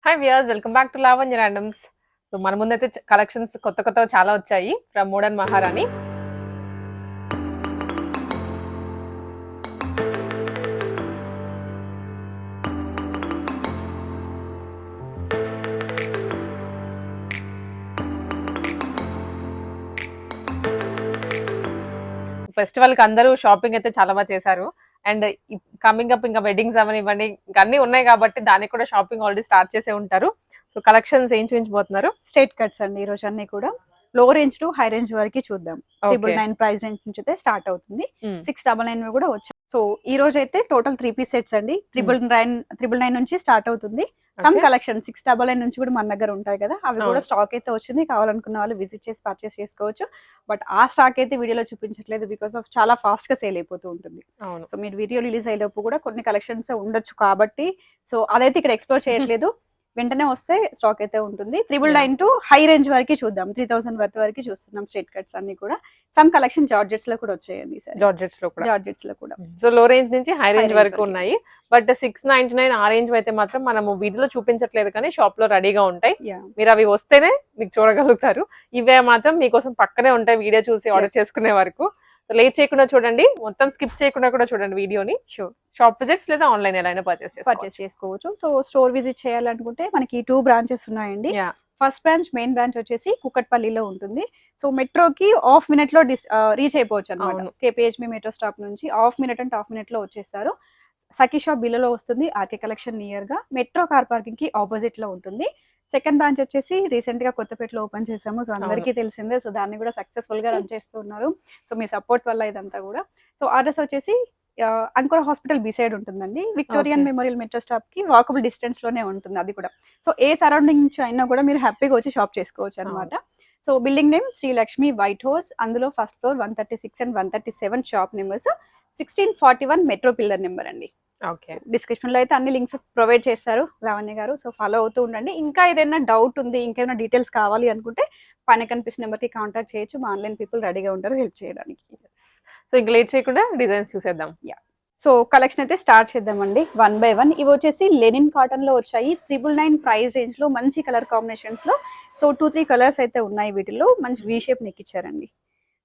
Hi viewers, welcome back to Lavanya randoms. So మన ముందైతే collections కొత్త చాలా వచ్చాయి ఫ్రమ్ మోడర్న్ మహారాణి. ఫెస్టివల్ కి అందరూ షాపింగ్ అయితే చాలా బాగా చేశారు. అండ్ కమింగ్ అప్ ఇంకా వెడ్డింగ్స్ అవనివ్వండి, ఇంకా అన్ని ఉన్నాయి కాబట్టి దానికి కూడా షాపింగ్ ఆల్రెడీ స్టార్ట్ చేసే ఉంటారు. సో కలెక్షన్స్ ఏం చూపించబోతున్నారు? స్ట్రైట్ కట్స్ అండి ఈ రోజు అన్ని కూడా లో రేంజ్ టు హై రేంజ్ వరకు చూద్దాం. 999 ప్రైస్ రేంజ్ నుంచి అయితే స్టార్ట్ అవుతుంది. 699 కూడా వచ్చాయి. సో ఈ రోజు అయితే టోటల్ 3 పీస్ సెట్స్ అండి. 999 నుంచి స్టార్ట్ అవుతుంది. సమ్ కలెక్షన్ 699 నుంచి కూడా మన దగ్గర ఉంటాయి కదా, అవి కూడా స్టాక్ అయితే వచ్చింది. కావాలనుకున్న వాళ్ళు విజిట్ చేసి పర్చేస్ చేసుకోవచ్చు. బట్ ఆ స్టాక్ అయితే వీడియోలో చూపించట్లేదు బికాస్ ఆఫ్ చాలా ఫాస్ట్ గా సేల్ అయిపోతూ ఉంటుంది. సో మీరు వీడియో రిలీజ్ అయ్యేలోపు కూడా కొన్ని కలెక్షన్స్ ఉండొచ్చు కాబట్టి సో అదైతే ఇక్కడ ఎక్స్ప్లోర్ చేయట్లేదు. వెంటనే వస్తే స్టాక్ అయితే ఉంటుంది. 999 టు హై రేంజ్ వరకు చూద్దాం. 3000 వర్త్ వరకు చూస్తున్నాం. స్ట్రైట్ కట్స్ అన్ని కూడా సమ్ కలెక్షన్ జార్జెట్స్ లో కూడా వచ్చాయండి. జార్జెట్స్ లో కూడా సో లో రేంజ్ నుంచి హై రేంజ్ వరకు ఉన్నాయి. బట్ 699 ఆ రేంజ్ అయితే మాత్రం మనము వీడియోలో చూపించట్లేదు కానీ షాప్ లో రెడీగా ఉంటాయి. మీరు అవి వస్తేనే మీకు చూడగలుగుతారు. ఇవే మాత్రం మీకోసం పక్కనే ఉంటాయి వీడియో చూసి ఆర్డర్ చేసుకునే వరకు. లేట్ చేయకుండా చూడండి, మొత్తం స్కిప్ చేయకుండా కూడా చూడండి వీడియోని. షాప్ విజిట్స్ లేదా ఆన్లైన్ ఎలా అయినా పర్చేస్ చేసుకోవచ్చు. సో స్టోర్ విజిట్ చేయాలనుకుంటే మనకి 2 బ్రాంచెస్ ఉన్నాయండి. ఫస్ట్ బ్రాంచ్ మెయిన్ బ్రాంచ్ వచ్చేసి కుకట్పల్లిలో ఉంటుంది. సో మెట్రోకి హాఫ్ మినిట్ లో రీచ్ అయిపోవచ్చు అనమాట. కేపీహెచ్బి మెట్రో స్టాప్ నుంచి హాఫ్ మినిట్ లో వచ్చేస్తారు. సఖీ షాప్ బిల్లులో వస్తుంది. ఆర్కే కలెక్షన్ నియర్ గా మెట్రో కార్ పార్కింగ్ కి ఆపోజిట్ లో ఉంటుంది. సెకండ్ బ్రాంచ్ వచ్చేసి రీసెంట్ గా కొత్తపేటలో ఓపెన్ చేసాము. సో అందరికీ తెలిసిందే. సో దాన్ని కూడా సక్సెస్ఫుల్ గా రన్ చేస్తున్నారు. సో మీ సపోర్ట్ వల్ల ఇదంతా కూడా. సో అడ్రస్ వచ్చేసి అంకోరా హాస్పిటల్ బిసైడ్ ఉంటుందండి. విక్టోరియన్ మెమోరియల్ మెట్రో స్టాప్ కి వాకబుల్ డిస్టెన్స్ లోనే ఉంటుంది అది కూడా. సో ఏ సరౌండింగ్ నుంచి అయినా కూడా మీరు హ్యాపీగా వచ్చి షాప్ చేసుకోవచ్చు అనమాట. So building name Srilakshmi white house, అందులో first floor 136 and 137 shop numbers 1641 metro pillar number అండి. డిస్క్రిప్షన్ లో అయితే అన్ని లింక్స్ ప్రొవైడ్ చేస్తారు లావణ్య గారు. సో ఫాలో అవుతూ ఉండండి. ఇంకా ఏదైనా డౌట్ ఉంది, ఇంకేమైనా డీటెయిల్స్ కావాలి అనుకుంటే పైన కనిపిస్తున్న నెంబర్ కి కాంటాక్ట్ చేయొచ్చు. మా ఆన్లైన్ పీపుల్ రెడీగా ఉంటారు హెల్ప్ చేయడానికి. సో ఇంకా లేట్ చేయకుండా డిజైన్స్ చూసేద్దాం. సో కలెక్షన్ అయితే స్టార్ట్ చేద్దామండి వన్ బై వన్. ఇవి వచ్చేసి లెనిన్ కాటన్ లో వచ్చాయి. 999 ప్రైస్ రేంజ్ లో మంచి కలర్ కాంబినేషన్స్ లో. సో 2-3 కలర్స్ అయితే ఉన్నాయి. వీటిలో మంచి వీ షేప్ నెక్ ఇచ్చారండి.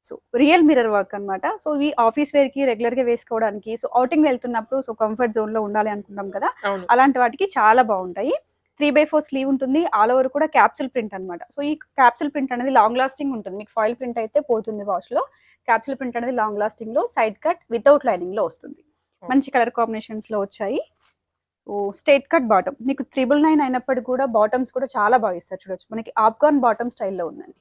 సో రియల్ మిర్రర్ వర్క్ అనమాట. సో ఇవి ఆఫీస్ వేర్ కి రెగ్యులర్ గా వేసుకోవడానికి, సో అవుటింగ్ వెళ్తున్నప్పుడు సో కంఫర్ట్ జోన్ లో ఉండాలి అనుకుంటాం కదా, అలాంటి వాటికి చాలా బాగుంటాయి. 3/4 స్లీవ్ ఉంటుంది. ఆల్ ఓవర్ కూడా క్యాప్సూల్ ప్రింట్ అనమాట. సో ఈ క్యాప్సూల్ ప్రింట్ అనేది లాంగ్ లాస్టింగ్ ఉంటుంది. మీకు ఫాయిల్ ప్రింట్ అయితే పోతుంది వాష్ లో. క్యాప్సూల్ ప్రింట్ అనేది లాంగ్ లాస్టింగ్ లో సైడ్ కట్ వితౌట్ లైనింగ్ లో వస్తుంది. మంచి కలర్ కాంబినేషన్స్ లో వచ్చాయి. ఓ స్ట్రైట్ కట్ బాటమ్. మీకు 999 అయినప్పటికీ కూడా బాటమ్స్ కూడా చాలా బాగా ఇస్తారు. చూడొచ్చు మనకి ఆఫ్ఘాన్ బాటమ్ స్టైల్లో ఉందండి.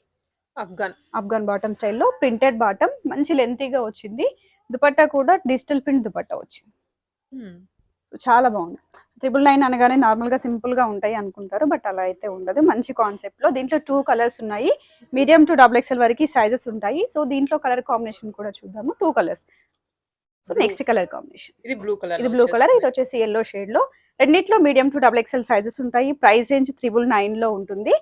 ఆఫ్ఘాన్ బాటమ్ స్టైల్లో ప్రింటెడ్ బాటమ్ మంచి లెంతీగా వచ్చింది. దుపట్టా కూడా డిజిటల్ ప్రింట్ దుపట్టా వచ్చింది. సో చాలా బాగుంది. 999 అనగానే నార్మల్ గా సింపుల్ గా ఉంటాయి అనుకుంటారు, బట్ అలా అయితే ఉండదు. మంచి కాన్సెప్ట్ లో దీంట్లో 2 కలర్స్ ఉన్నాయి. మీడియం టు XXL వరకు సైజెస్ ఉంటాయి. సో దీంట్లో కలర్ కాంబినేషన్ కూడా చూద్దాము. 2 colours. So next colour combination ఇది బ్లూ కలర్. ఇది వచ్చేసి ఎల్లో షేడ్ లో. రెండిట్లో మీడియం టు XXL సైజెస్ ఉంటాయి. ప్రైస్ రేంజ్ 999 లో ఉంటుంది.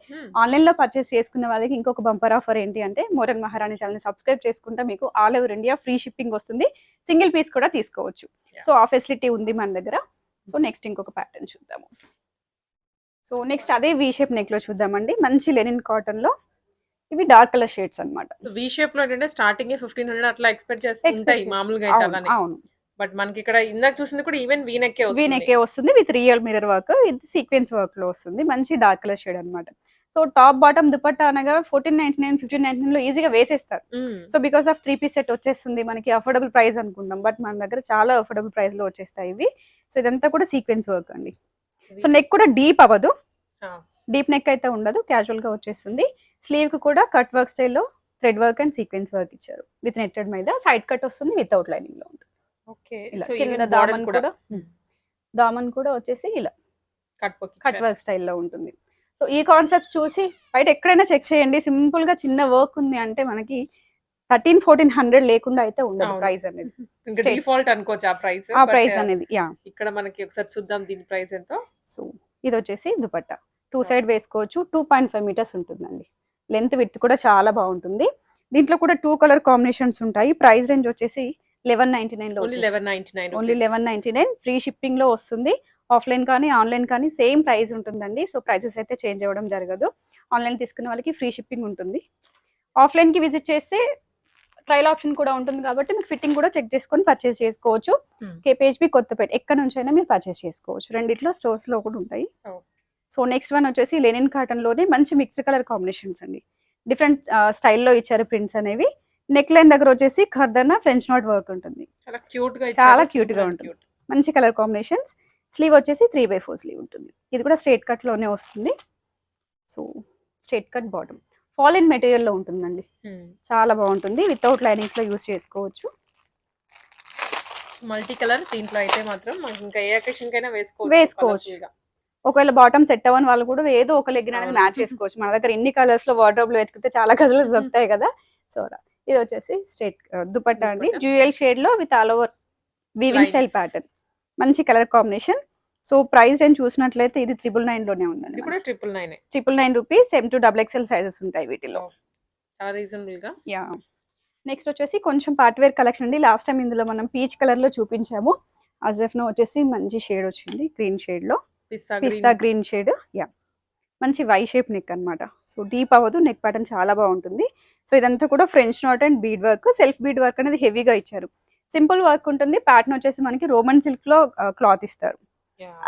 ఆన్లైన్ లో పర్చేస్ చేసుకున్న వాళ్ళకి ఇంకొక బంపర్ ఆఫర్ ఏంటి అంటే, మోడర్న్ మహారాణి ఛానల్ సబ్స్క్రైబ్ చేసుకుంటే మీకు all over India free shipping వస్తుంది. సింగిల్ పీస్ కూడా తీసుకోవచ్చు. సో ఆ ఫెసిలిటీ ఉంది మన దగ్గర. సో నెక్స్ట్ ఇంకొక ప్యాటర్న్ చూద్దాము. సో నెక్స్ట్ అదే వీ షేప్ నెక్ లో చూద్దామండి. మంచి లెనిన్ కాటన్ లో. ఇవి డార్క్ కలర్ షేడ్స్ అన్నమాట. వి షేప్ లో అంటే స్టార్టింగ్ 1500 అట్లా ఎక్స్పెక్ట్ చేస్తుంటాయి మామూలుగా అయితే అలానే. అవును. బట్ మనకి ఇక్కడ ఇందాక చూసింది కూడా ఈవెన్ వీ నెక్కే వస్తుంది విత్ రియల్ మిర్రర్ వర్క్. ఇది సీక్వెన్స్ వర్క్ లో వస్తుంది. మంచి డార్క్ కలర్ షేడ్ అన్నమాట. సో టాప్ బాటమ్ దుపట్టా అనగా 1499 1599 లో ఈజీగా వేసేస్తారు. So because of 3 piece set వచ్చేస్తుంది మనకి. అఫోర్డబుల్ ప్రైస్ అనుకుంటాం, బట్ మన దగ్గర చాలా అఫోర్డబుల్ ప్రైస్ లో వచ్చేస్తాయి ఇవి. సో ఇదంతా కూడా సీక్వెన్స్ వర్క్ అండి. సో నెక్ కూడా డీప్ అవ్వదు, డీప్ నెక్ అయితే ఉండదు, క్యాజువల్ గా వచ్చేస్తుంది. స్లీవ్ కి కూడా కట్ వర్క్ స్టైల్లో thread work and sequence work ఇచ్చారు విత్ నెట్టెడ్ మీద. సైడ్ కట్ వస్తుంది, వితౌట్ లైనింగ్ లో ఉంటుంది. దామన్ కూడా వచ్చేసి ఇలా కట్ వర్క్ స్టైల్లో ఉంటుంది. సో ఈ కాన్సెప్ట్స్ చూసి బయట ఎక్కడైనా చెక్ చేయండి. సింపుల్ గా చిన్న వర్క్ ఉంది అంటే మనకి 1300-1400 లేకుండా అయితే ఉండదు ప్రైస్ అనేది. డిఫాల్ట్ అనుకోవచ్చు ఆ ప్రైస్ అనేది. ఇక్కడ మనకి ఒకసారి చూద్దాం దీని ప్రైస్ ఎంతో. సో ఇది వచ్చేసి దుపట్టా 2 సైడ్ వేసుకోవచ్చు. 2.5 మీటర్స్ ఉంటుందండి. లెంత్ విడ్త్ కూడా చాలా బాగుంటుంది. దీంట్లో కూడా 2 కలర్ కాంబినేషన్స్ ఉంటాయి. ప్రైస్ రేంజ్ వచ్చేసి 1199 లో. ఓన్లీ 1199 ఫ్రీ షిప్పింగ్ లో వస్తుంది. ఆఫ్లైన్ కానీ ఆన్లైన్ కానీ సేమ్ ప్రైస్ ఉంటుందండి. సో ప్రైసెస్ అయితే చేంజ్ అవ్వడం జరగదు. ఆన్లైన్ తీసుకున్న వాళ్ళకి ఫ్రీ షిప్పింగ్ ఉంటుంది. ఆఫ్లైన్కి విజిట్ చేస్తే ట్రయల్ ఆప్షన్ కూడా ఉంటుంది కాబట్టి మీకు ఫిట్టింగ్ కూడా చెక్ చేసుకొని పర్చేస్ చేసుకోవచ్చు. కేపీహెచ్బి కొత్తపేట ఎక్కడ నుంచి అయినా మీరు పర్చేస్ చేసుకోవచ్చు. రెండిట్లో స్టోర్స్లో కూడా ఉంటాయి. సో నెక్స్ట్ వన్ వచ్చేసి లెనిన్ కాటన్లోనే మంచి మిక్స్డ్ కలర్ కాంబినేషన్స్ అండి. డిఫరెంట్ స్టైల్లో ఇచ్చారు ప్రింట్స్ అనేవి. నెక్ లైన్ దగ్గర వచ్చేసి ఖర్దన ఫ్రెంచ్ నాట్ వర్క్ ఉంటుంది. చాలా క్యూట్ గా ఉంటుంది. మంచి కలర్ కాంబినేషన్స్. స్లీవ్ వచ్చేసి 3/4 స్లీవ్ ఉంటుంది. ఇది కూడా స్ట్రేట్ కట్ లోనే వస్తుంది. So straight cut bottom fall in material లో ఉంటుందండి. చాలా బాగుంటుంది. వితౌట్ లైనింగ్స్ లో యూస్ చేసుకోవచ్చు. మల్టీ కలర్ దీంట్లో అయితే మాత్రం మనకి ఇంకా ఏ అకేషన్ కైనా వేసుకోవచ్చు. ఒకవేళ బాటమ్ సెట్ అవ్వని వాళ్ళు కూడా ఏదో ఒక లెగ్గిన్ అనేది మ్యాచ్ చేసుకోవచ్చు. మన దగ్గర ఇన్ని కలర్స్ లో వార్డ్రోబ్ లో వెతికితే చాలా కలర్స్ దొరుకుతాయి కదా. సో ఇది వచ్చేసి స్ట్రేట్ దుపట్టా అండి. డ్యూయల్ షేడ్ లో with all over weaving style pattern. మంచి కలర్ కాంబినేషన్. సో ప్రైస్ నేను చూసినట్లయితే ఇది 999 లోనే ఉందండి. ఇది కూడా 999 999 రూపీస్. M2XXL సైజెస్ ఉంటాయి వీటిలో. చాలా రీజనబుల్ గా. యా. నెక్స్ట్ వచ్చేసి కొంచెం పార్ట్ వేర్ కలెక్షన్ అండి. లాస్ట్ టైం ఇందులో మనం పీచ్ కలర్ లో చూపించాము. అజెఫ్నో వచ్చేసి మంచి షేడ్ వచ్చింది గ్రీన్ షేడ్ లో. పిస్తా గ్రీన్ షేడ్. యా, మంచి వై షేప్ నెక్ అన్నమాట. సో డీప్ అవ్వదు, నెక్ ప్యాటర్న్ చాలా బాగుంటుంది. సో ఇదంతా కూడా French not and bead work. Self bead work అనేది హెవీగా ఇచ్చారు. సింపుల్ వర్క్ ఉంటుంది. ప్యాటర్న్ వచ్చేసి మనకి రోమన్ సిల్క్ లో క్లాత్ ఇస్తారు.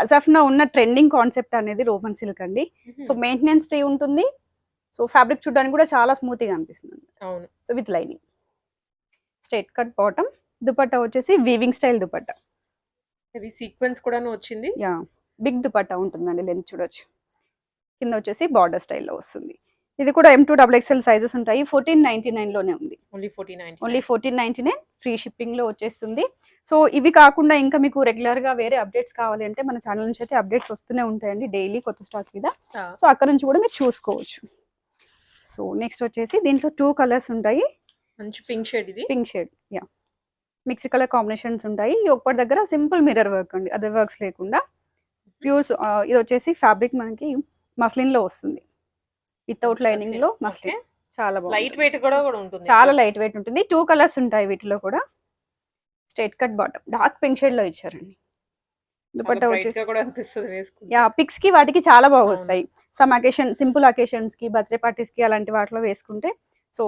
అజఫ్నా ఉన్న ట్రెండింగ్ కాన్సెప్ట్ అనేది రోమన్ సిల్క్ అండి. సో మెయింటెనెన్స్ ఫ్రీ ఉంటుంది. సో ఫ్యాబ్రిక్ చూడడానికి కూడా చాలా స్మూత్ గా అనిపిస్తుంది. అవును. So with lining. Straight cut bottom. Dupatta వచ్చేసి వీవింగ్ స్టైల్ దుపట్టా. ఇది సీక్వెన్స్ కూడా వచ్చింది. యా, బిగ్ దుపట్టా ఉంటుందండి. లెంత్ చూడొచ్చు. కింద వచ్చేసి బార్డర్ స్టైల్లో వస్తుంది. ఇది కూడా M2XXL సైజెస్ ఉంటాయి. 1499 లోనే ఉంది. ఓన్లీ 1499 ఫ్రీ షిప్పింగ్ లో వచ్చేస్తుంది. సో ఇవి కాకుండా ఇంకా మీకు రెగ్యులర్ గా వేరే అప్డేట్స్ కావాలి అంటే మన ఛానల్ నుంచి అయితే అప్డేట్స్ వస్తూనే ఉంటాయండి డైలీ కొత్త స్టాక్ మీద. సో అక్కడ నుంచి కూడా మీరు చూసుకోవచ్చు. సో నెక్స్ట్ వచ్చేసి దీంట్లో 2 కలర్స్ ఉంటాయి. మంచి పింక్ షేడ్. ఇది pink shade. Yeah, mixed colour combinations ఉంటాయి. ఒకటి దగ్గర సింపుల్ మిర్రర్ వర్క్ అండి, అదర్ వర్క్స్ లేకుండా ప్యూర్. ఇది వచ్చేసి ఫ్యాబ్రిక్ మనకి మస్లిన్ లో వస్తుంది. వితౌట్ లైనింగ్ లో మస్లిన్. చాలా బాగుంది. లైట్ వెయిట్ కూడా ఉంటుంది. చాలా లైట్ వెయిట్ ఉంటుంది. 2 కలర్స్ ఉంటాయి వీటిలో కూడా. Straight cut bottom dark pink shade లో ఇచ్చారండి. దుపట్టా వచ్చేసి యా, పిక్స్ కి వాటికి చాలా బాగా వస్తాయి. సమ్ అకేషన్, సింపుల్ అకేషన్స్ కి, బర్త్డే పార్టీస్ కి అలాంటి వాటిలో వేసుకుంటే సో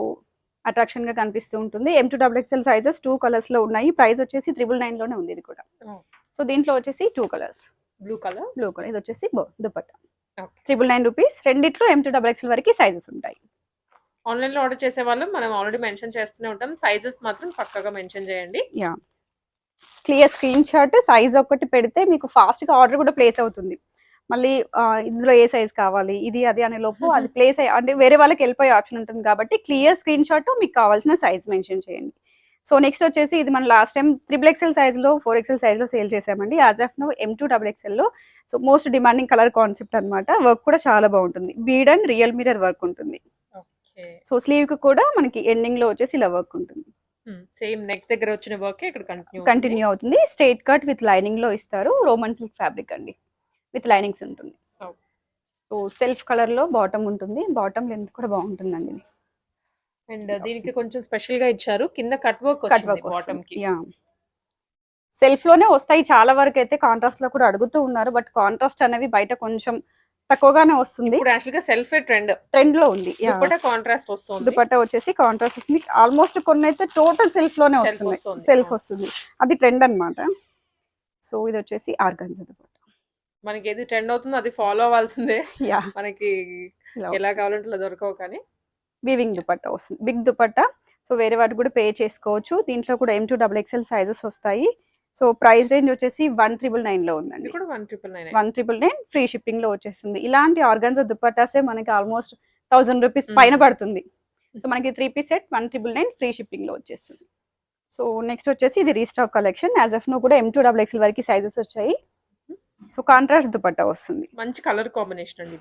అట్రాక్షన్ గా కనిపిస్తూ ఉంటుంది. M2XXL సైజెస్ 2 కలర్స్ లో ఉన్నాయి. ప్రైస్ వచ్చేసి 999 లోనే ఉంది ఇది కూడా. సో దీంట్లో వచ్చేసి 2 కలర్స్. Blue colour. ఇది వచ్చేసి దుపట్టా. 999 రూపీస్. రెండిట్లో M2XXL వరకు సైజెస్ ఉంటాయి. ఆన్లైన్ లో ఆర్డర్ చేసే వాళ్ళు మనం ఆల్రెడీ మెన్షన్ చేస్తూనే ఉంటాం. సైజెస్ మాత్రం పక్కాగా మెన్షన్ చేయండి. Yeah, clear screen shot size ఒకటి పెడితే మీకు ఫాస్ట్ గా ఆర్డర్ కూడా ప్లేస్ అవుతుంది. మళ్ళీ ఇందులో ఏ సైజ్ కావాలి ఇది అది అనే లోపు అది ప్లేస్ అంటే వేరే వాళ్ళకి వెళ్ళిపోయే ఆప్షన్ ఉంటుంది కాబట్టి క్లియర్ స్క్రీన్ షాట్ మీకు కావాల్సిన సైజ్ మెన్షన్ చేయండి. సో నెక్స్ట్ వచ్చేసి ఇది మనం లాస్ట్ టైం XXL సైజ్ లో 4XL సైజ్ లో సేల్ చేసామండి. యాజ్ ఆఫ్ నో M2XXL లో so most demanding colour concept అన్నమాట. వర్క్ కూడా చాలా బాగుంటుంది. Bead and real mirror work ఉంటుంది. సో స్లీవ్ కి కూడా మనకి ఎండింగ్ లో వచ్చేసి ఇలా వర్క్ ఉంటుంది. సేమ్ నెక్ దగ్గర వచ్చిన వర్క్ ఇక్కడ కంటిన్యూ అవుతుంది. స్ట్రైట్ కట్ విత్ లైనింగ్ లో ఇస్తారు. రోమన్ సిల్క్ ఫ్యాబ్రిక్ అండి, విత్ లైనింగ్స్ ఉంటుంది. సో సెల్ఫ్ కలర్ లో బాటమ్ ఉంటుంది. బాటమ్ లెంత్ కూడా బాగుంటుందండి ఇది. అండ్ దీనికి కొంచెం స్పెషల్ గా ఇచ్చారు. కింద కట్ వర్క్ వచ్చింది బాటమ్ కి. యా, సెల్ఫ్ లోనే వస్తాయి చాలా వరకు అయితే. కాంట్రాస్ట్ లో కూడా అడుగుతూ ఉన్నారు. బట్ కాంట్రాస్ట్ అనేవి బయట కొంచెం తక్కువగానే వస్తుంది. ఇప్పుడు యాక్చువల్ గా సెల్ఫ్ ట్రెండ్ లో ఉంది. దుపట్టా కాంట్రాస్ట్ వస్తుంది. దుపట్టా వచ్చేసి కాంట్రాస్ట్ వస్తుంది. ఆల్మోస్ట్ కొన్ని అయితే టోటల్ సెల్ఫ్ లోనే వస్తుంది. సెల్ఫ్ వస్తుంది, అది ట్రెండ్ అన్నమాట. సో ఇది వచ్చేసి ఆర్గాన్జా దుపట్టా. మనకి ఏది ట్రెండ్ అవుతుందో అది ఫాలో అవ్వాల్సిందే. యా, మనకి ఎలా కావాలంటే అలా దొరకవు. కానీ వీవింగ్ దుపట్టా వస్తుంది, బిగ్ దుపట్టా. సో వేరే వాటికి కూడా పే చేసుకోవచ్చు. దీంట్లో కూడా M2XXL సైజెస్ వస్తాయి. సో ప్రైస్ రేంజ్ వచ్చేసి 1999 లో ఉందండి. 1999 ఫ్రీ షిప్పింగ్ లో వచ్చేస్తుంది. ఇలాంటి ఆర్గాన్జా దుపట్టాసే మనకి ఆల్మోస్ట్ 1000 రూపీస్ పైన పడుతుంది. సో మనకి 3 పీస్ సెట్ 1999 ఫ్రీ షిప్పింగ్ లో వచ్చేస్తుంది. సో నెక్స్ట్ వచ్చేసి ఇది restock collection. As of now కూడా M2XXL వరకు సైజెస్ వచ్చాయి. సో కాంట్రాస్ట్ దుపట్టా వస్తుంది. మంచి కలర్ కాంబినేషన్ అండి.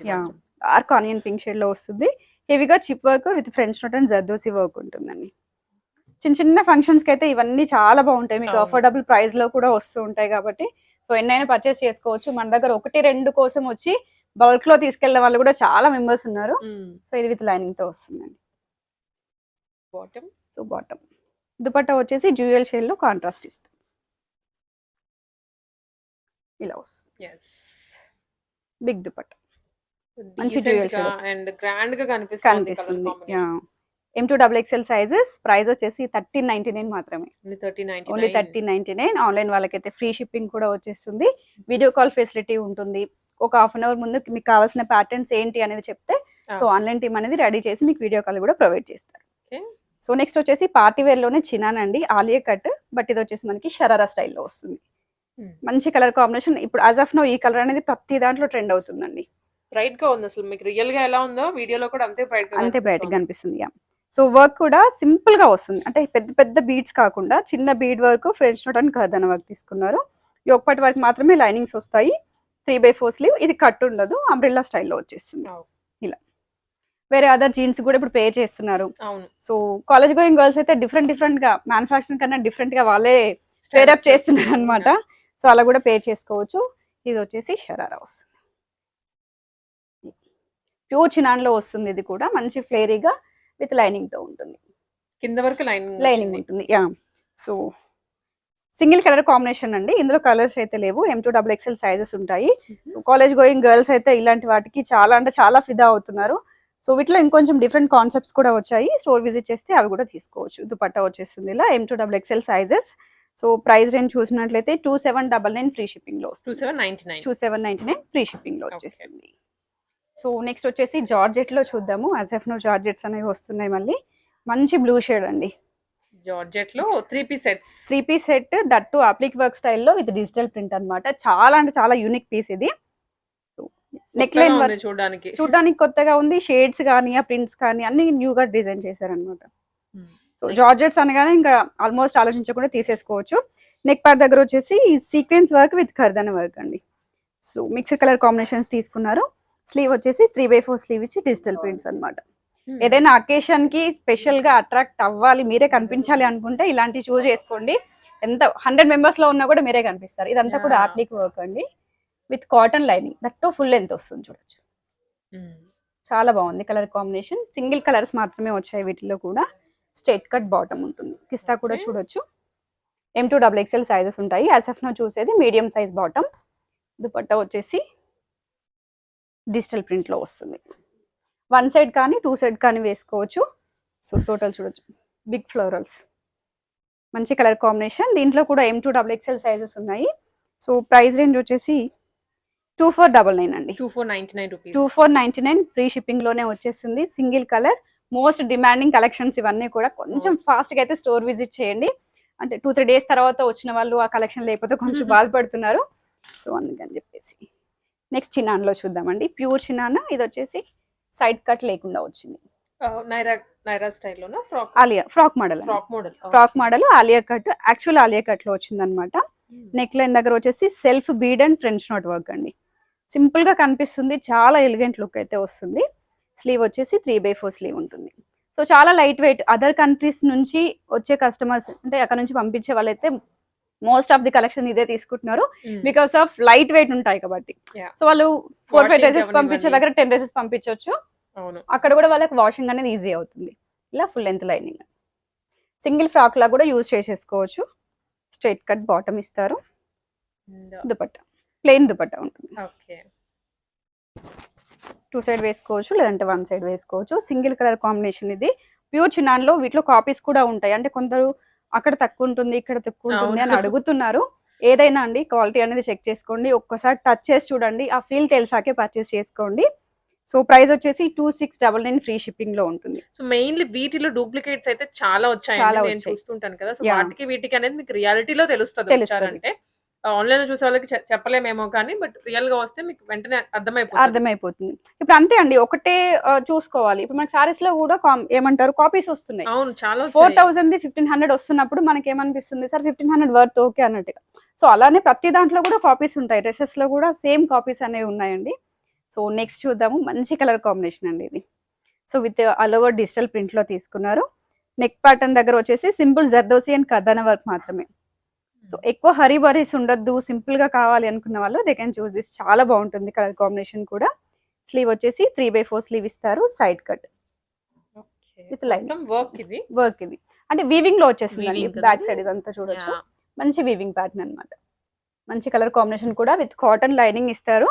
డార్క్ ఆనియన్ పింక్ షేడ్ లో వస్తుంది. హెవీగా chip work with French note and zardozi work ఉంటుందండి. చిన్న చిన్న ఫంక్షన్స్ కి అయితే ఇవన్నీ చాలా బాగుంటాయి. మీకు అఫోర్డబుల్ ప్రైస్ లో కూడా వస్తూ ఉంటాయి కాబట్టి సో ఎన్నైనా పర్చేస్ చేసుకోవచ్చు. మన దగ్గర 1-2 కోసం వచ్చి బల్క్ లో తీసుకెళ్లే వాళ్ళు కూడా చాలా మెంబర్స్ ఉన్నారు. సో ఇది విత్ లైనింగ్ తో వస్తుందండి. బాటమ్ దుపట్టా వచ్చేసి డ్యూయల్ షేడ్ లో కాంట్రాస్ట్ ఇస్తుంది. ఇలా వస్తుంది ఎస్ బిగ్ దుపట్టా మంచి డ్యూయల్ షేడ్ అండ్ గ్రాండ్ గా కనిపిస్తుంది కలర్ కనిపిస్తుంది కాంబినేషన్ M2XXL సైజెస్ ప్రైస్ వచ్చేసి 1399 మాత్రమే ఓన్లీ 3099 ఓన్లీ 1399 ఆన్లైన్ వాళ్ళకైతే ఫ్రీ షిప్పింగ్ కూడా వచ్చేస్తుంది వీడియో కాల్ ఫెసిలిటీ ఉంటుంది ఒక హాఫ్ అన్ అవర్ ముందు మీకు కావాల్సిన ప్యాటర్న్స్ ఏంటి అనేది చెప్తే సో ఆన్లైన్ టీమ్ అనేది రెడీ చేసి మీకు వీడియో కాల్ కూడా ప్రొవైడ్ చేస్తారు సో నెక్స్ట్ వచ్చేసి పార్టీ వేర్ లోనే చినాన్ అండి ఆలియా కట్ బట్ ఇది వచ్చేసి మనకి షరారా స్టైల్లో వస్తుంది మంచి కలర్ కాంబినేషన్ ఇప్పుడు యాజ్ ఆఫ్ నో ఈ కలర్ అనేది ప్రతి దాంట్లో ట్రెండ్ అవుతుందండి బ్రైట్ గా ఉంది అసలు మీకు రియల్ గా ఎలా ఉందో వీడియోలో కూడా అంతే బ్రైట్ గా కనిపిస్తుంది సో వర్క్ కూడా సింపుల్ గా వస్తుంది అంటే పెద్ద పెద్ద బీడ్స్ కాకుండా చిన్న bead work French note and కర్దన వర్క్ తీసుకున్నారు ఒకటి వరకు మాత్రమే లైనింగ్స్ వస్తాయి 3/4 స్లీవ్ ఇది కట్ ఉండదు అంబ్రెల్లా స్టైల్లో వచ్చేస్తుంది ఇలా వేరే అదర్ జీన్స్ కూడా ఇప్పుడు పే చేస్తున్నారు సో కాలేజ్ గోయింగ్ గర్ల్స్ అయితే డిఫరెంట్ గా మ్యానుఫాక్చరింగ్ కన్నా డిఫరెంట్ గా వాళ్ళే పేరప్ చేస్తున్నారు అనమాట సో అలా కూడా పే చేసుకోవచ్చు ఇది వచ్చేసి షరారా వస్తుంది ప్యూర్ చినాన్ లో వస్తుంది ఇది కూడా మంచి ఫ్లేరీగా విత్ లైనింగ్ తో ఉంటుంది కింద వరకు లైనింగ్ ఉంటుంది సో సింగిల్ కలర్ కాంబినేషన్ అండి ఇందులో కలర్స్ అయితే లేవు M2XXL సైజెస్ ఉంటాయి సో కాలేజ్ గోయింగ్ గర్ల్స్ అయితే ఇలాంటి వాటికి చాలా అంటే చాలా ఫిదా అవుతున్నారు సో వీటిలో ఇంకొంచెం డిఫరెంట్ కాన్సెప్ట్స్ కూడా వచ్చాయి స్టోర్ విజిట్ చేస్తే అవి కూడా తీసుకోవచ్చు దుపట్టా వచ్చేస్తుంది ఇలా M2XXL sizes so price range చూసినట్లయితే 2799 ఫ్రీ షిప్పింగ్ లో 2799 ఫ్రీ షిప్పింగ్ లో వచ్చేస్తుంది సో నెక్స్ట్ వచ్చేసి జార్జెట్ లో చూద్దాము అజెఫ్ నో జార్జెట్స్ అనేవి వస్తున్నాయి మళ్ళీ మంచి బ్లూ షేడ్ అండి జార్జెట్ లో 3 piece set that applique work స్టైల్లో విత్ డిజిటల్ ప్రింట్ అన్నమాట చాలా అంటే చాలా యూనిక్ పీస్ ఇది నెక్ లైన్ వర్క్ చూడడానికి కొత్తగా ఉంది షేడ్స్ కానీ ఆ ప్రింట్స్ కానీ అన్ని న్యూగా డిజైన్ చేశారనమాట సో జార్జెట్స్ అనగానే ఇంకా ఆల్మోస్ట్ ఆలోచించకుండా తీసేసుకోవచ్చు నెక్ పార్ట్ దగ్గర వచ్చేసి సీక్వెన్స్ వర్క్ విత్ కర్దన వర్క్ అండి సో మిక్స్డ్ కలర్ కాంబినేషన్స్ తీసుకున్నారు స్లీవ్ వచ్చేసి 3/4 స్లీవ్ ఇచ్చి డిజిటల్ ప్రింట్స్ అన్నమాట ఏదైనా అకేషన్ కి స్పెషల్ గా అట్రాక్ట్ అవ్వాలి మీరే కనిపించాలి అనుకుంటే ఇలాంటి చూస్ చేసుకోండి ఎంత 100 మెంబర్స్ లో ఉన్నా కూడా మీరే కనిపిస్తారు ఇదంతా కూడా అప్లిక్ వర్క్ అండి with cotton lining that full length వస్తుంది చూడొచ్చు చాలా బాగుంది కలర్ కాంబినేషన్ సింగిల్ కలర్స్ మాత్రమే వచ్చాయి వీటిలో కూడా స్ట్రైట్ కట్ బాటమ్ ఉంటుంది కిస్తా కూడా చూడొచ్చు M2XXL సైజెస్ ఉంటాయి యాజ్ నో చూసేది మీడియం సైజ్ బాటమ్ దుపట్టా వచ్చేసి డిజిటల్ ప్రింట్ లో వస్తుంది 1 సైడ్ కానీ 2 సైడ్ కానీ వేసుకోవచ్చు సో టోటల్ చూడొచ్చు బిగ్ ఫ్లోరల్స్ మంచి కలర్ కాంబినేషన్ దీంట్లో కూడా M2XXL సైజెస్ ఉన్నాయి సో ప్రైస్ రేంజ్ వచ్చేసి 2499 అండి 2499 ఫ్రీ షిప్పింగ్ లోనే వచ్చేస్తుంది single colour most demanding collections ఇవన్నీ కూడా కొంచెం ఫాస్ట్ గా అయితే స్టోర్ విజిట్ చేయండి అంటే 2-3 డేస్ తర్వాత వచ్చిన వాళ్ళు ఆ కలెక్షన్ లేకపోతే కొంచెం బాధపడుతున్నారు సో అందుకని చెప్పేసి నెక్స్ట్ చినాన్ లో చూద్దామండి ప్యూర్ చినాన్ ఇది వచ్చేసి సైడ్ కట్ లేకుండా వచ్చింది నైరా స్టైల్లోనా frock model Alia cut actual Alia cut లో వచ్చింది అనమాట నెక్ లైన్ దగ్గర వచ్చేసి self bead and French note work అండి సింపుల్ గా కనిపిస్తుంది చాలా ఎలిగెంట్ లుక్ అయితే వస్తుంది స్లీవ్ వచ్చేసి 3/4 స్లీవ్ ఉంటుంది సో చాలా లైట్ వెయిట్ అదర్ కంట్రీస్ నుంచి వచ్చే కస్టమర్స్ అంటే అక్కడ నుంచి పంపించే వాళ్ళైతే మోస్ట్ ఆఫ్ ది కలెక్షన్ ఇదే తీసుకుంటున్నారు బికాస్ ఆఫ్ లైట్ వెయిట్ ఉంటాయి కాబట్టి సో వాళ్ళు 4-5 డ్రెసెస్ పంపించే దగ్గర 10 డ్రెసెస్ పంపించవచ్చు అక్కడ కూడా వాళ్ళకి వాషింగ్ అనేది ఈజీ అవుతుంది ఇలా full length lining single frock లా కూడా యూజ్ చేసేసుకోవచ్చు స్ట్రైట్ కట్ బాటమ్ ఇస్తారు దుపట్టా ప్లెయిన్ దుపట్టా ఉంటుంది 2 సైడ్ వేసుకోవచ్చు లేదంటే 1 సైడ్ వేసుకోవచ్చు సింగిల్ కలర్ కాంబినేషన్ ఇది ప్యూర్ చినాన్ లో వీటిలో కాపీస్ కూడా ఉంటాయి అంటే కొందరు అక్కడ తక్కువ ఉంటుంది ఇక్కడ తక్కువ ఉంటుంది అని అడుగుతున్నారు ఏదైనా అండి క్వాలిటీ అనేది చెక్ చేసుకోండి ఒక్కసారి టచ్ చేసి చూడండి ఆ ఫీల్ తెలిసాకే పర్చేస్ చేసుకోండి సో ప్రైస్ వచ్చేసి 2699 ఫ్రీ షిప్పింగ్ లో ఉంటుంది సో మెయిన్లీ వీటిలో డూప్లికేట్స్ అయితే చాలా వచ్చాయి నేను చూస్తుంటాను కదా సో వాటికి వీటికి అనేది మీకు రియాలిటీలో తెలుస్తుంది అంటే ఆన్లైన్ లో చూసే వాళ్ళకి చెప్పలేమేమో కానీ బట్ రియల్ గా వస్తే మీకు వెంటనే అర్థమైపోతుంది ఇప్పుడు అంతే అండి ఒకటే చూసుకోవాలి ఇప్పుడు మనకి సారీస్ లో కూడా ఏమంటారు కాపీస్ వస్తున్నాయి అవును చాలా 4000 1500 వస్తున్నప్పుడు మనకి ఏమనిపిస్తుంది సార్ 1500 వర్త్ ఓకే అన్నట్టుగా సో అలానే ప్రతి దాంట్లో కూడా కాపీస్ ఉంటాయి డ్రెస్సెస్ లో కూడా సేమ్ కాపీస్ అనేవి ఉన్నాయండి సో నెక్స్ట్ చూద్దాము మంచి కలర్ కాంబినేషన్ అండి ఇది so with all over digital print లో తీసుకున్నారు నెక్ ప్యాటర్న్ దగ్గర వచ్చేసి సింపుల్ జర్దోసి అండ్ కథన వర్క్ మాత్రమే సో ఎక్కువ హరీ బరీస్ ఉండొద్దు సింపుల్ గా కావాలి అనుకున్న వాళ్ళు దే కెన్ చూస్ దిస్ చాలా బాగుంటుంది కలర్ కాంబినేషన్ కూడా స్లీవ్ వచ్చేసి 3/4 స్లీవ్ ఇస్తారు side cut with line work ఇది అంటే వీవింగ్ లో వచ్చేసింది బ్యాక్ సైడ్ ఇదంతా చూడొచ్చు మంచి వీవింగ్ ప్యాటర్న్ అన్నమాట మంచి కలర్ కాంబినేషన్ కూడా విత్ కాటన్ లైనింగ్ ఇస్తారు.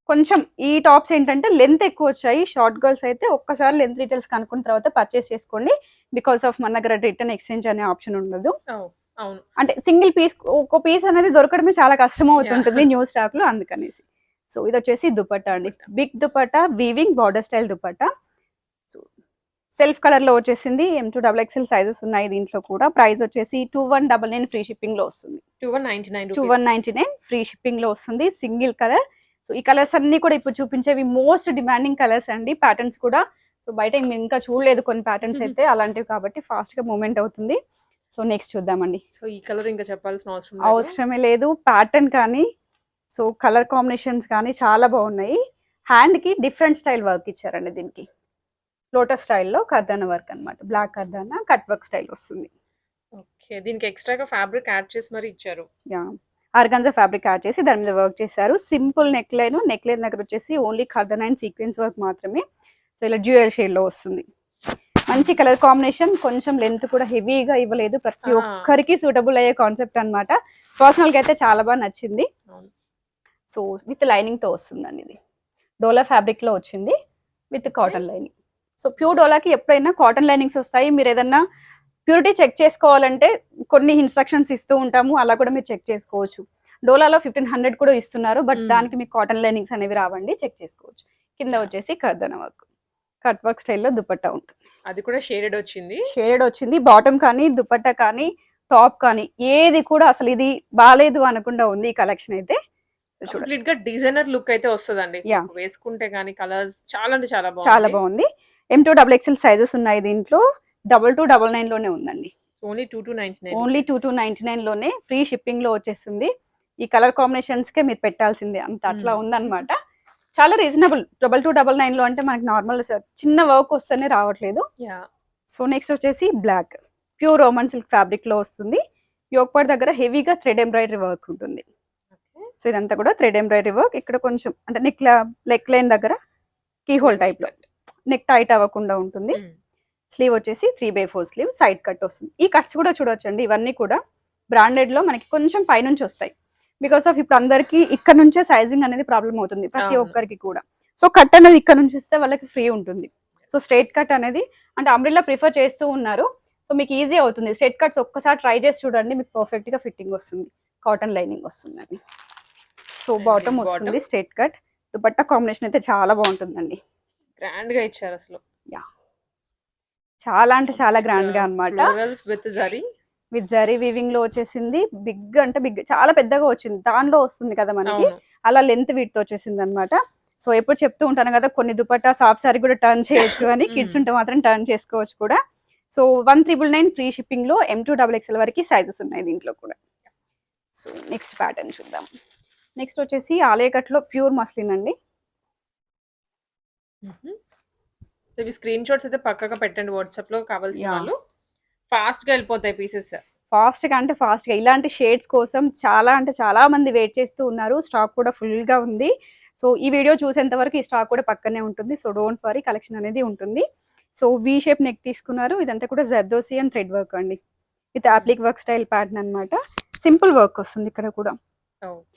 కొంచెం ఈ టాప్స్ ఏంటంటే లెంత్ ఎక్కువ వచ్చాయి. షార్ట్ గర్ల్స్ అయితే ఒక్కసారి లెంత్ డీటెయిల్స్ కనుక్కున్న తర్వాత పర్చేస్ చేసుకోండి. బికాస్ ఆఫ్ మన దగ్గర రిటర్న్ ఎక్స్చేంజ్ అనే ఆప్షన్ ఉండదు. అవును, అంటే సింగిల్ పీస్, ఒక పీస్ అనేది దొరకడమే చాలా కష్టం అవుతుంటుంది న్యూ స్టాక్ లో, అందుకనేసి. సో ఇది వచ్చేసి దుపట్టా అండి, big dupatta, weaving border style dupatta. So self colour లో వచ్చేసింది. M2XXL సైజెస్ ఉన్నాయి దీంట్లో కూడా. ప్రైస్ వచ్చేసి 2199 ఫ్రీ షిప్పింగ్ లో వస్తుంది. 2199 ఫ్రీ షిప్పింగ్ లో వస్తుంది. Single colour. సో ఈ కలర్స్ అన్ని కూడా ఇప్పుడు చూపించేవి మోస్ట్ డిమాండింగ్ కలర్స్ అండి. ప్యాటర్న్స్ కూడా సో బయట మీరు ఇంకా చూడలేదు కొన్ని ప్యాటర్న్స్ అయితే అలాంటివి, కాబట్టి ఫాస్ట్ గా మూవ్మెంట్ అవుతుంది. సో నెక్స్ట్ చూద్దామండి. సో ఈ కలర్ ఇంకా చెప్పాల్సిన అవసరమే లేదు. ప్యాటర్న్ కానీ సో కలర్ కాంబినేషన్స్ కానీ చాలా బాగున్నాయి. హ్యాండ్ కి డిఫరెంట్ స్టైల్ వర్క్ ఇచ్చారండి. దీనికి లోటస్ స్టైల్లో కర్దానా వర్క్ అన్నమాట. బ్లాక్ కర్దానా కట్ వర్క్ స్టైల్ వస్తుంది. ఓకే, దీనికి ఎక్స్ట్రాగా ఫ్యాబ్రిక్ యాడ్ చేసి మరి ఇచ్చారు. ఆర్గాన్జా ఫ్యాబ్రిక్ యాడ్ చేసి దాని మీద వర్క్ చేశారు. సింపుల్ నెక్ లైన్ దగ్గర వచ్చేసి ఓన్లీ కర్దానా అండ్ సీక్వెన్స్ వర్క్ మాత్రమే. సో ఇలా డ్యూయల్ షేడ్ లో వస్తుంది. మంచి కలర్ కాంబినేషన్. కొంచెం లెంత్ కూడా హెవీగా ఇవ్వలేదు. ప్రతి ఒక్కరికి సూటబుల్ అయ్యే కాన్సెప్ట్ అన్నమాట. పర్సనల్ గా అయితే చాలా బాగా నచ్చింది. సో విత్ లైనింగ్ తో వస్తుందండి. ఇది డోలా ఫ్యాబ్రిక్ లో వచ్చింది with cotton lining. So pure డోలాకి ఎప్పుడైనా కాటన్ లైనింగ్స్ వస్తాయి. మీరు ఏదన్నా ప్యూరిటీ చెక్ చేసుకోవాలంటే కొన్ని ఇన్స్ట్రక్షన్స్ ఇస్తూ ఉంటాము, అలా కూడా మీరు చెక్ చేసుకోవచ్చు. డోలాలో 1500 కూడా ఇస్తున్నారు, బట్ దానికి మీకు కాటన్ లైనింగ్స్ అనేవి రావండి, చెక్ చేసుకోవచ్చు. కింద వచ్చేసి కర్దానా వర్క్, కట్ వర్క్ స్టైల్లో దుపట్టా ఉంటుంది. అది కూడా షేడెడ్ వచ్చింది. బాటమ్ కానీ దుపట్టా కానీ టాప్ కానీ ఏది కూడా అసలు ఇది బాలేదు అనకుండా ఉంది ఈ కలెక్షన్ అయితే. కంప్లీట్ గా డిజైనర్ లుక్ అయితే వస్తుందండి వేసుకుంటే. కానీ కలర్స్ చాలా అంటే చాలా బాగుంది. M2XXL సైజెస్ ఉన్నాయి దీంట్లో. 2299 లోనే ఉందండి. ఓన్లీ 2299. ఓన్లీ 2299 లోనే ఫ్రీ షిప్పింగ్ లో వచ్చేస్తుంది. ఈ కలర్ కాంబినేషన్స్ కే మీరు పెట్టాల్సిందే, అంత అట్లా ఉందన్నమాట. చాలా రీజనబుల్. 2299 లో అంటే మనకి నార్మల్ చిన్న వర్క్ వస్తేనే రావట్లేదు. సో నెక్స్ట్ వచ్చేసి black pure Roman silk fabric లో వస్తుంది. యోక్ పార్ట్ దగ్గర హెవీగా థ్రెడ్ ఎంబ్రాయిడరీ వర్క్ ఉంటుంది. సో ఇదంతా కూడా థ్రెడ్ ఎంబ్రాయిడరీ వర్క్. ఇక్కడ కొంచెం అంటే నెక్ లైన్ దగ్గర కీ హోల్ టైప్ లో నెక్ టైట్ అవ్వకుండా ఉంటుంది. స్లీవ్ వచ్చేసి 3/4 స్లీవ్, సైడ్ కట్ వస్తుంది. ఈ కట్స్ కూడా చూడొచ్చండి. ఇవన్నీ కూడా బ్రాండెడ్ లో మనకి కొంచెం పైనుంచి వస్తాయి. బికాస్ ఆఫ్ ఇప్పుడు అందరికి ఇక్కడ నుంచే సైజింగ్ అనేది ప్రాబ్లం అవుతుంది ప్రతి ఒక్కరికి కూడా. సో కట్ అనేది ఇక్కడ నుంచి ఇస్తే వాళ్ళకి ఫ్రీ ఉంటుంది. సో స్ట్రైట్ కట్ అనేది అంటే అంబ్రెల్లా ప్రిఫర్ చేస్తూ ఉన్నారు. సో మీకు ఈజీ అవుతుంది. స్ట్రైట్ కట్స్ ఒక్కసారి ట్రై చేసి చూడండి, మీకు పర్ఫెక్ట్ గా ఫిట్టింగ్ వస్తుంది. కాటన్ లైనింగ్ వస్తుంది అది. సో బాటమ్ వస్తుంది స్ట్రైట్ కట్. దుపట్టా కాంబినేషన్ అయితే చాలా బాగుంటుందండి. గ్రాండ్ గా ఇచ్చారు అసలు. చాలా అంటే చాలా గ్రాండ్ గా అన్నమాట. విత్ జరీ వీవింగ్ లో వచ్చేసింది. బిగ్ అంటే బిగ్, చాలా పెద్దగా వచ్చింది. దానిలో వస్తుంది కదా మనకి, అలా లెంత్ వీటితో వచ్చేసింది అన్నమాట. సో ఎప్పుడు చెప్తూ ఉంటాను కదా, కొన్ని దుపట్టా సాఫ్ట్ సారీ కూడా టర్న్ చేయొచ్చు అని. కిడ్స్ ఉంటే మాత్రం టర్న్ చేసుకోవచ్చు కూడా. సో 1999 ఫ్రీ షిప్పింగ్ లో M2XXL వరకు సైజెస్ ఉన్నాయి దీంట్లో కూడా. సో నెక్స్ట్ ప్యాటర్న్ చూద్దాం. నెక్స్ట్ వచ్చేసి ఆలియా కట్ లో ప్యూర్ మస్లిన్ అండి. ఇవి స్క్రీన్ షాట్స్ అయితే పక్కగా పెట్టండి వాట్సాప్ లో, కావాల్సిన వాళ్ళు. ఫాస్ట్ గా వెళ్ళిపోతాయి పీసెస్. ఫాస్ట్ గా అంటే ఫాస్ట్ గా. ఇలాంటి షేడ్స్ కోసం చాలా అంటే చాలా మంది వెయిట్ చేస్తూ ఉన్నారు. స్టాక్ కూడా ఫుల్ గా ఉంది. సో ఈ వీడియో చూసేంత వరకు ఈ స్టాక్ కూడా పక్కనే ఉంటుంది. సో డోంట్ వరీ, కలెక్షన్ అనేది ఉంటుంది. సో వి షేప్ నెక్ తీసుకున్నారు. ఇదంతా కూడా జర్దోసి అండ్ థ్రెడ్ వర్క్ అండి, విత్ అప్లిక్ వర్క్ స్టైల్ ప్యాటర్న్ అన్నమాట. సింపుల్ వర్క్ వస్తుంది ఇక్కడ కూడా,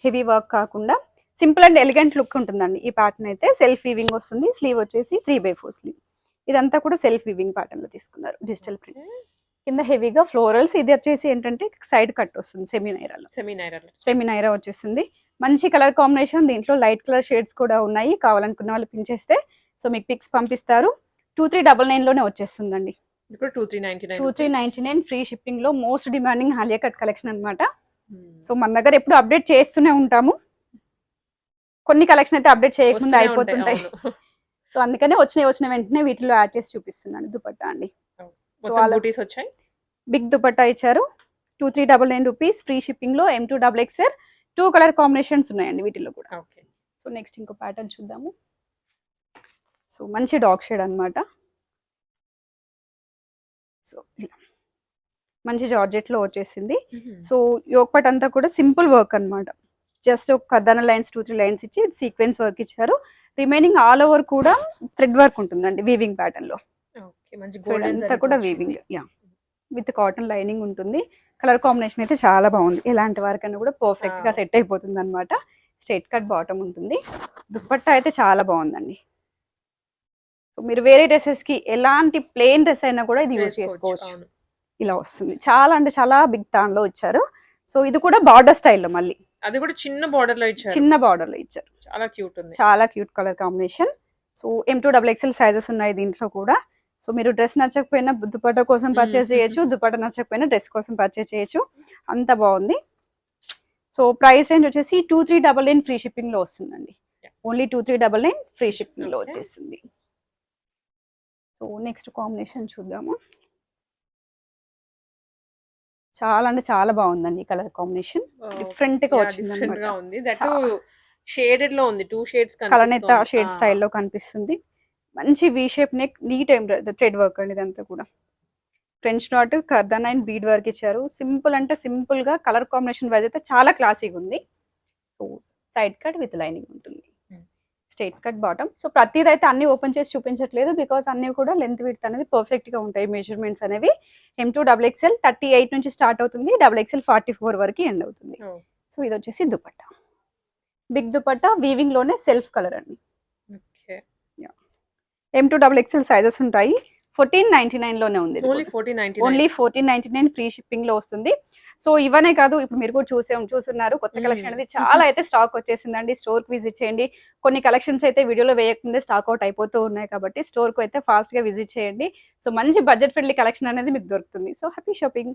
హెవీ వర్క్ కాకుండా సింపుల్ అండ్ ఎలిగెంట్ లుక్ ఉంటుందండి ఈ ప్యాటర్న్ అయితే. సెల్ఫ్ వీవింగ్ వస్తుంది. స్లీవ్ వచ్చేసి 3/4 స్లీవ్. ఇదంతా కూడా సెల్ఫ్ వీవింగ్ ప్యాటర్న్ లో తీసుకున్నారు. డిజిటల్ ప్రింట్ కింద హెవీగా ఫ్లోరల్స్. ఇది వచ్చేసి ఏంటంటే సైడ్ కట్ వస్తుంది. సెమీనైరా వచ్చేసింది. మంచి కలర్ కాంబినేషన్. దీంట్లో లైట్ కలర్ షేడ్స్ కూడా ఉన్నాయి. కావాలనుకున్న వాళ్ళు పిన్ చేస్తే సో మీకు పిక్స్ పంపిస్తారు. 2399 లోనే వచ్చేస్తుందండి. 2399 ఫ్రీ షిప్పింగ్ లో. Most demanding Alia cut collection అన్నమాట. సో మన దగ్గర ఎప్పుడు అప్డేట్ చేస్తూనే ఉంటాము. కొన్ని కలెక్షన్ అయితే అప్డేట్ చేయకుండా అయిపోతుంటాయి. సో అందుకనే వచ్చిన వెంటనే వీటిలో యాడ్ చేసి చూపిస్తున్నాను. దుపట్టా అండి. సో వచ్చాయి. బిగ్ దుపట్టా ఇచ్చారు. 2399 రూపీస్ ఫ్రీ షిప్పింగ్ లో. M2XXL 2 కలర్ కాంబినేషన్స్ ఉన్నాయండి వీటిలో కూడా. సో నెక్స్ట్ ఇంకో ప్యాటర్న్ చూద్దాము. సో మంచి డార్క్ షేడ్ అన్నమాట. సో ఇలా మంచి జార్జెట్ లో వచ్చేసింది. సో యోక్ పార్ట్ అంతా కూడా సింపుల్ వర్క్ అన్నమాట. జస్ట్ ఒక కర్దానా లైన్స్ 2-3 లైన్స్ ఇచ్చి సీక్వెన్స్ వర్క్ ఇచ్చారు. రిమైనింగ్ ఆల్ ఓవర్ కూడా థ్రెడ్ వర్క్ ఉంటుందండి వీవింగ్ ప్యాటర్న్ లో. సో ఇదంతా కూడా వీవింగ్. విత్ కాటన్ లైనింగ్ ఉంటుంది. కలర్ కాంబినేషన్ అయితే చాలా బాగుంది. ఎలాంటి వారికైనా కూడా పర్ఫెక్ట్ గా సెట్ అయిపోతుంది అనమాట. స్ట్రైట్ కట్ బాటమ్ ఉంటుంది. దుపట్టా అయితే చాలా బాగుందండి. మీరు వేరే డ్రెస్సెస్ కి ఎలాంటి ప్లెయిన్ డ్రెస్ అయినా కూడా ఇది యూజ్ చేసుకోవచ్చు. ఇలా వస్తుంది. చాలా అంటే చాలా బిగ్ తాన్లో ఇచ్చారు. సో ఇది కూడా బార్డర్ స్టైల్లో, మళ్ళీ అది కూడా చిన్న బార్డర్ లో ఇచ్చారు. చిన్న బార్డర్ లో ఇచ్చారు. చాలా క్యూట్ ఉంది. చాలా cute colour combination. So M2XXL sizes ఉన్నాయి దీంట్లో కూడా. సో మీరు డ్రెస్ నచ్చకపోయినా దుపట్టా కోసం పర్చేస్ చేయొచ్చు, దుపట్టా నచ్చకపోయినా డ్రెస్ కోసం పర్చేస్ చేయొచ్చు. అంత బాగుంది. సో ప్రైస్ రేంజ్ వచ్చేసి 2399 ఫ్రీ షిప్పింగ్ లో వస్తుందండి. ఓన్లీ 2399 ఫ్రీ షిప్పింగ్ లో వచ్చేస్తుంది. సో నెక్స్ట్ కాంబినేషన్ చూద్దాము. చాలా అంటే చాలా బాగుందండి కలర్ కాంబినేషన్. డిఫరెంట్ గా వచ్చింది అన్నమాట. షేడెడ్ లో ఉంది. 2 షేడ్స్ కలనేత షేడ్ స్టైల్లో కనిపిస్తుంది. మంచి V shape neck, neat thread work అండి ఇదంతా కూడా. ఫ్రెంచ్ నాట్, కర్దన్ అండ్ బీడ్ వర్క్ ఇచ్చారు. సింపుల్ అంటే సింపుల్ గా, కలర్ కాంబినేషన్ వైజ్ అయితే చాలా క్లాసీగా ఉంది. So side cut with lining ఉంటుంది. Straight cut bottom. సో ప్రతిదీ అయితే అన్ని ఓపెన్ చేసి చూపించట్లేదు, బికాస్ అన్ని కూడా లెంత్ విడ్త్ అనేది పర్ఫెక్ట్ గా ఉంటాయి. మెజర్మెంట్స్ అనేవి M2XXL 38 నుంచి స్టార్ట్ అవుతుంది, XXL 44 వరకు ఎండ్ అవుతుంది. సో ఇది వచ్చేసి దుపట్టా. బిగ్ దుపట్టా, వీవింగ్ లోనే సెల్ఫ్ కలర్ అండి. M2XXL సైజెస్ ఉంటాయి. 1499 లోనే ఉంది. ఓన్లీ 1499 ఫ్రీ షిప్పింగ్ లో వస్తుంది. సో ఇవనే కాదు, ఇప్పుడు మీరు కూడా చూస్తున్నారు కొత్త కలెక్షన్ అనేది చాలా అయితే స్టాక్ వచ్చేసిందండి. స్టోర్ కి విజిట్ చేయండి. కొన్ని కలెక్షన్స్ అయితే వీడియోలో వేయకముందే స్టాక్ అవుట్ అయిపోతూ ఉన్నాయి కాబట్టి స్టోర్ కు అయితే ఫాస్ట్ గా విజిట్ చేయండి. సో మంచి బడ్జెట్ ఫ్రెండ్లీ కలెక్షన్ అనేది మీకు దొరుకుతుంది. So happy shopping.